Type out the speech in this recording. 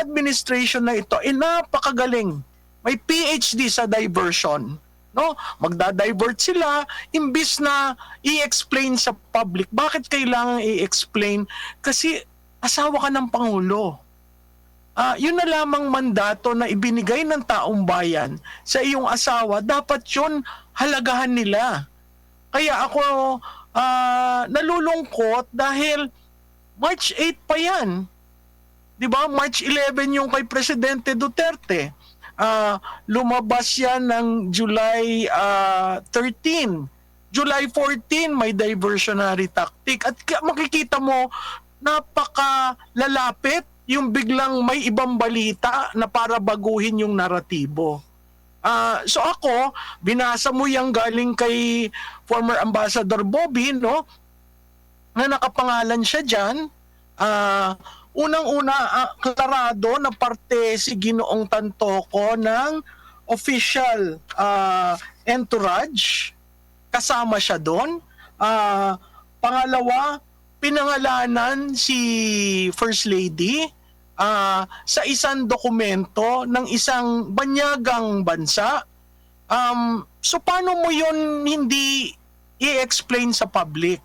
administration na ito ay napakagaling. May PhD sa diversion. No? Magda-divert sila imbis na i-explain sa public. Bakit kailangan i-explain? Kasi asawa ka ng Pangulo. Yun na lamang mandato na ibinigay ng taong bayan sa iyong asawa, dapat yun halagahan nila. Kaya ako nalulungkot dahil March 8 pa yan. 'Di ba? March 11 yung kay Presidente Duterte. Lumabas yan ng July 13. July 14 may diversionary tactic. At makikita mo, napakalalapit yung biglang may ibang balita na para baguhin yung naratibo. So ako, binasa mo yung galing kay former Ambassador Bobby, no? Na nakapangalan siya dyan. Unang-una, klarado na parte si Ginoong Tantoco ng official entourage. Kasama siya doon. Pangalawa, pinangalanan si First Lady sa isang dokumento ng isang banyagang bansa. So paano mo yun hindi i-explain sa public?